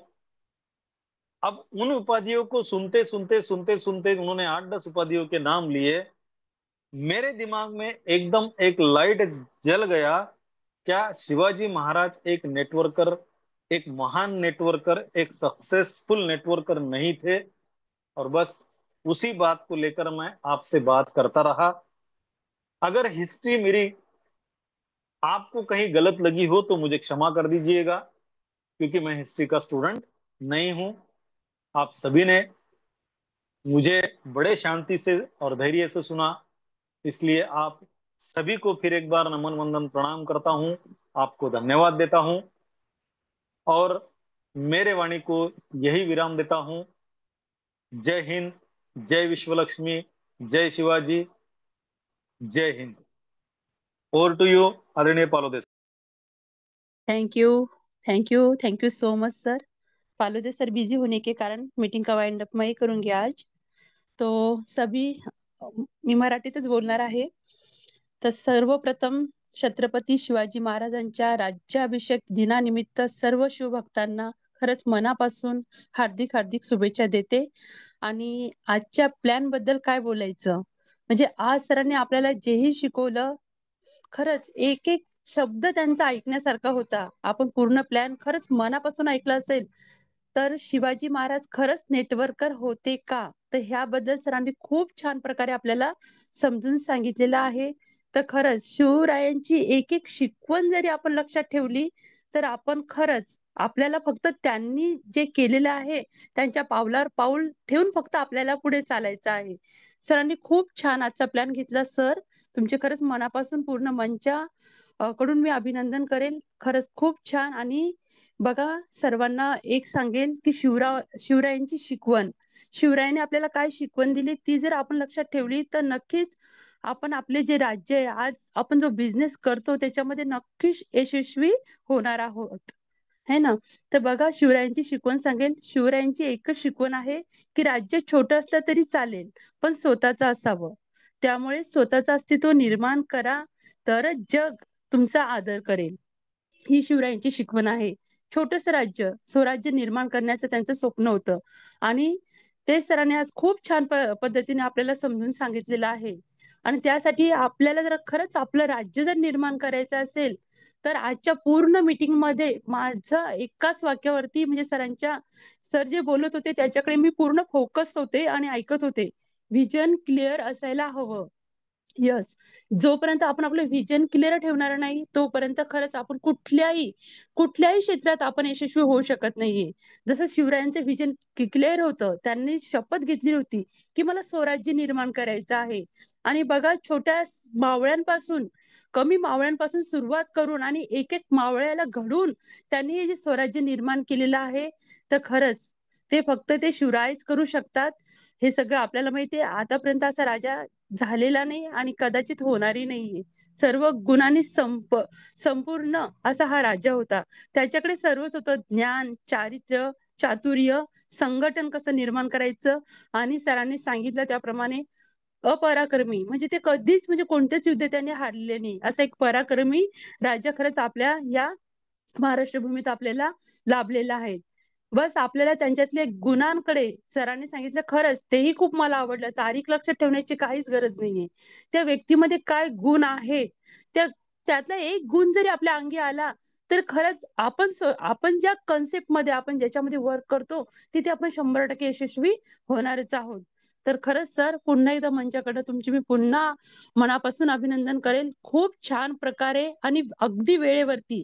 अब उन उपाधियों को सुनते सुनते सुनते सुनते उन्होंने 8-10 उपाधियों के नाम लिए। मेरे दिमाग में एकदम एक लाइट जल गया। क्या शिवाजी महाराज एक नेटवर्कर, एक महान नेटवर्कर, एक सक्सेसफुल नेटवर्कर नहीं थे? और बस उसी बात को लेकर मैं आपसे बात करता रहा। अगर हिस्ट्री मेरी आपको कहीं गलत लगी हो तो मुझे क्षमा कर दीजिएगा, क्योंकि मैं हिस्ट्री का स्टूडेंट नहीं हूं। आप सभी ने मुझे बड़े शांति से और धैर्य से सुना, इसलिए आप सभी को फिर एक बार नमन वंदन प्रणाम करता हूं, आपको धन्यवाद देता हूं और मेरे वाणी को यही विराम देता हूं। जय हिंद, जय विश्वलक्ष्मी, जय शिवाजी, जय हिंद। ओवर टू यू आदरणीय Palode.
Thank you, thank you, thank you so much sir. Palode sir busy होने के कारण मीटिंग का वाइंड अप मैं ही करूंगी आज। तो सभी, मी मराठीतच बोलणार आहे। तर सर्वप्रथम छत्रपती शिवाजी महाराजांच्या राज्याभिषेक दिनानिमित्त सर्व शिवभक्तांना खरंच मनापासून हार्दिक हार्दिक शुभेच्छा देते। आणि आजच्या प्लॅन बद्दल काय बोलायचं, म्हणजे आज सरांनी आपल्याला जेही शिकवलं, खरंच एक एक शब्द त्यांचा ऐकण्यासारखा होता। आपण पूर्ण प्लॅन खरंच मनापासून ऐकला असेल तर शिवाजी महाराज खरंच नेटवर्कर होते का, तर ह्याबद्दल सरांनी खूप छान प्रकारे आपल्याला समजून सांगितलेलं आहे। तर खरंच शिवरायांची एक एक शिकवण जरी आपण लक्षात ठेवली तर आपण खरंच, आपल्याला फक्त त्यांनी जे केलेलं आहे त्यांच्या पावलावर पाऊल ठेवून फक्त आपल्याला पुढे चालायचं आहे। सरांनी खूप छान आजचा प्लॅन घेतला सर, तुमचे खरंच मनापासून पूर्ण मंचा कडून मी अभिनंदन करेल। खरंच खूप छान। आणि बघा, सर्वांना एक सांगेल की शिवरायांची शिकवण, शिवरायाने आपल्याला काय शिकवण दिली ती जर आपण लक्षात ठेवली तर नक्कीच आपण आपले जे राज्य आहे, आज आपण जो बिझनेस करतो त्याच्यामध्ये नक्कीच यशस्वी होणार आहोत, है ना। तर बघा, शिवरायांची शिकवण सांगेल, शिवरायांची एकच शिकवण आहे की राज्य छोटं असलं तरी चालेल पण स्वतःचं असावं। त्यामुळे स्वतःचं अस्तित्व निर्माण करा, तरच जग तुमचा आदर करेल, ही शिवरायांची शिकवण आहे। छोटस राज्य, स्वराज्य निर्माण करण्याचं त्यांचं स्वप्न होतं आणि ते सरांनी आज खूप छान पद्धतीने आपल्याला समजून सांगितलेलं आहे। आणि त्यासाठी आपल्याला जर खरंच आपलं राज्य जर निर्माण करायचं असेल तर आजच्या पूर्ण मीटिंग मध्ये माझं एकाच वाक्यावरती, म्हणजे सर जे बोलत होते त्याच्याकडे मी पूर्ण फोकस होते आणि ऐकत होते, व्हिजन क्लिअर असायला हवं। यस, जोपर्यंत आपण आपलं व्हिजन क्लिअर ठेवणार नाही तोपर्यंत खरंच आपण कुठल्याही कुठल्याही क्षेत्रात आपण यशस्वी होऊ शकत नाहीये। जसं शिवरायांचं व्हिजन क्लिअर होतं, त्यांनी शपथ घेतली होती की मला स्वराज्य निर्माण करायचं आहे। आणि बघा, छोट्या मावळ्यांपासून, कमी मावळ्यांपासून सुरुवात करून आणि एक एक मावळ्याला घडून त्यांनी हे जे स्वराज्य निर्माण केलेलं आहे, तर खरंच ते फक्त ते शिवरायच करू शकतात। हे सगळं आपल्याला माहितीये, आतापर्यंत असा राजा झालेला नाही आणि कदाचित होणारही नाहीये। सर्व गुणांनी संपूर्ण असा हा राजा होता, त्याच्याकडे सर्वच होतं, ज्ञान, चारित्र्य, चातुर्य, संघटन कसं निर्माण करायचं, आणि सरांनी सांगितलं त्याप्रमाणे अपराक्रमी, म्हणजे ते कधीच, म्हणजे कोणतेच युद्ध त्यांनी हारले नाही, असा एक पराक्रमी राजा खरंच आपल्या या महाराष्ट्र भूमीत आपल्याला लाभलेला आहे। बस आपल्याला त्यांच्यातले गुणांकडे सरांनी सांगितलं, खरंच तेही खूप मला आवडलं, तारीख लक्षात ठेवण्याची काहीच गरज नाहीये, त्या व्यक्तीमध्ये काय गुण आहेत, त्या त्यातला एक गुण जरी आपल्या अंगी आला तर खरंच आपण ज्या कन्सेप्ट मध्ये, आपण ज्याच्यामध्ये वर्क करतो तिथे आपण 100% यशस्वी होणारच आहोत। तर खरंच सर, पुन्हा एकदा मंचाकडे तुमची मी पुन्हा मनापासून अभिनंदन करेल। खूप छान प्रकारे आणि अगदी वेळेवरती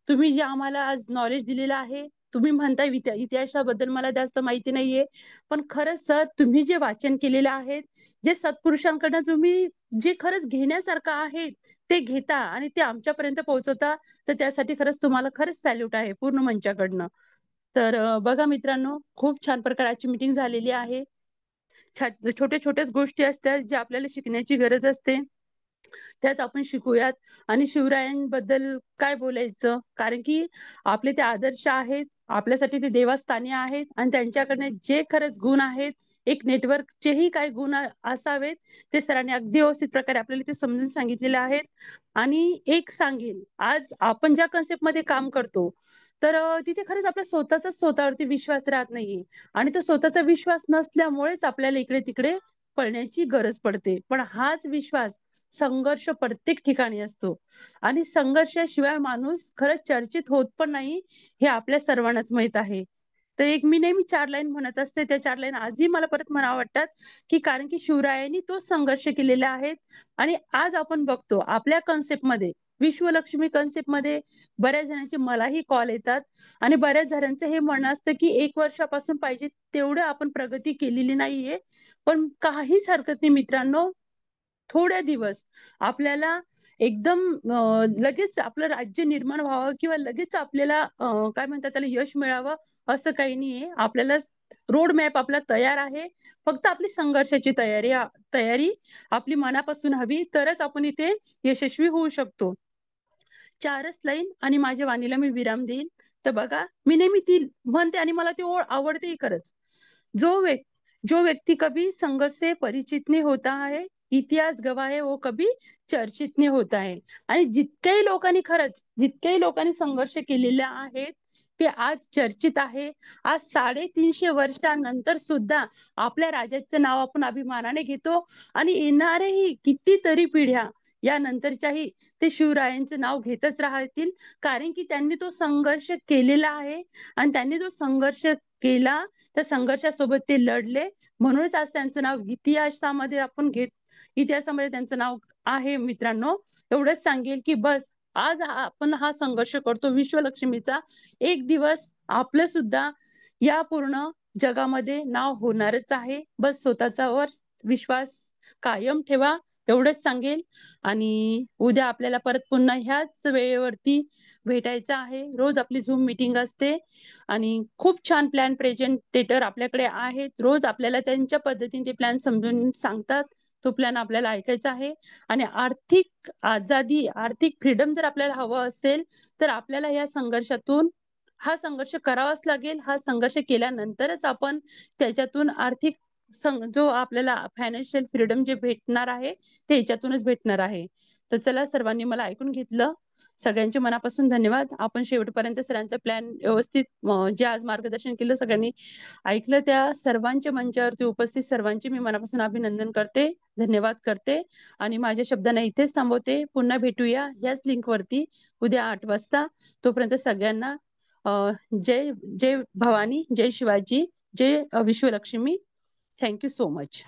तुम्ही जे आम्हाला आज नॉलेज दिलेलं आहे, तुम्ही म्हणताय इतिहासाबद्दल मला जास्त माहिती नाहीये, पण खरंच सर तुम्ही जे वाचन केलेलं आहे, जे सत्पुरुषांकडनं तुम्ही जे खरंच घेण्यासारखं आहे ते घेता आणि ते आमच्यापर्यंत पोहोचवता, तर त्यासाठी खरंच तुम्हाला खरंच सॅल्यूट आहे पूर्ण मंचाकडनं। तर बघा मित्रांनो, खूप छान प्रकारची मीटिंग झालेली आहे। छोट्या छोट्याच गोष्टी असतात ज्या आपल्याला शिकण्याची गरज असते। त्याच आपण शिकूयात. आणि शिवरायांबद्दल काय बोलायचं, कारण की आपले ते आदर्श आहेत, आपल्यासाठी ते देवस्थानी आहेत आणि त्यांच्याकडे जे खरंच गुण आहेत, एक नेटवर्कचेही काही गुण असावेत, ते सरांनी अगदी व्यवस्थित प्रकारे आपल्याला ते समजून सांगितलेले आहेत. आणि एक सांगेल, आज आपण ज्या कन्सेप्टमध्ये काम करतो, तर तिथे खरंच आपला स्वतःचाच स्वतःवरती विश्वास राहत नाहीये आणि तो स्वतःचा विश्वास नसल्यामुळेच आपल्याला इकडे तिकडे पळण्याची गरज पडते. पण हाच विश्वास, संघर्ष प्रत्येक ठिकाणी असतो आणि संघर्षाशिवाय माणूस खरंच चर्चित होत पण नाही, हे आपल्या सर्वांनाच माहित आहे. तर एक मी नेहमी 4 लाईन म्हणत असते, त्या 4 लाईन आजही मला परत म्हणावं वाटतात, की कारण की शिवरायांनी तोच संघर्ष केलेला आहे. आणि आज आपण बघतो आपल्या कन्सेप्टमध्ये, विश्वलक्ष्मी कन्सेप्टमध्ये बऱ्याच जणांचे मलाही कॉल येतात आणि बऱ्याच जणांचं हे म्हणणं असतं, की 1 वर्षापासून पाहिजे तेवढं आपण प्रगती केलेली नाहीये. पण काहीच हरकत नाही मित्रांनो, थोड्या दिवस आपल्याला एकदम लगेच आपलं राज्य निर्माण व्हावं किंवा लगेच आपल्याला काय म्हणतात त्याला यश मिळावं असं काही नाहीये. आपल्याला रोड मॅप आपला तयार आहे. फक्त आपली संघर्षाची तयारी आपली मनापासून हवी, तरच आपण इथे यशस्वी होऊ शकतो. 4च लाईन आणि माझ्या वाणीला मी विराम देईन. तर बघा, मी नेहमी ती म्हणते आणि मला ती ओळ आवडतेही खरंच. जो व्यक्ति कभी संघर्ष से परिचित नहीं होता है, इतिहास गवाह है वो कभी चर्चित नहीं होता है. आणि जितक्याही लोकांनी संघर्ष केलेले आहेत, ते आज चर्चित आहे. आज 350 वर्षानंतर सुद्धा आपल्या राजाचं नाव आपण अभिमानाने घेतो आणि येणारेही कितीतरी पिढ्या यानंतरच्याही ते शिवरायांचं नाव घेतच राहतील, कारण की त्यांनी तो संघर्ष केलेला आहे आणि त्यांनी तो संघर्ष केला, त्या संघर्षासोबत ते लढले, म्हणूनच आज त्यांचं नाव इतिहासामध्ये त्यांचं नाव आहे. मित्रांनो, एवढंच सांगेल की बस आज आपण हा संघर्ष करतो विश्वलक्ष्मीचा, एक दिवस आपलं सुद्धा या पूर्ण जगामध्ये नाव होणारच आहे. बस स्वतःचा वर विश्वास कायम ठेवा, एवढंच सांगेल. आणि उद्या आपल्याला परत पुन्हा ह्याच वेळेवरती भेटायचं आहे. रोज आपली झूम मीटिंग असते आणि खूप छान प्लॅन प्रेझेंटेटर आपल्याकडे आहेत. रोज आपल्याला त्यांच्या पद्धतीने ते प्लॅन समजून सांगतात. तो प्लॅन आपल्याला ऐकायचा आहे. आणि आर्थिक आझादी, आर्थिक फ्रीडम जर आपल्याला हवं असेल, तर आपल्याला या संघर्षातून हा संघर्ष करावाच लागेल. हा संघर्ष केल्यानंतरच आपण त्याच्यातून आर्थिक जो आपल्याला फायनान्शियल फ्रीडम जे भेटणार आहे, ते याच्यातूनच भेटणार आहे. तर चला, सर्वांनी मला ऐकून घेतलं. सगळ्यांचे मनापासून धन्यवाद. आपण शेवटपर्यंत सरांचा प्लॅन व्यवस्थित जे आज मार्गदर्शन केलं, सगळ्यांनी ऐकलं, त्या सर्वांच्या मंचावरती उपस्थित सर्वांचे मी मनापासून अभिनंदन करते, धन्यवाद करते आणि माझ्या शब्दांना इथेच थांबवते. पुन्हा भेटूया याच लिंकवरती उद्या 8 वाजता. तोपर्यंत सगळ्यांना जय जय भवानी, जय शिवाजी, जय Vishwalakshmi. Thank you so much.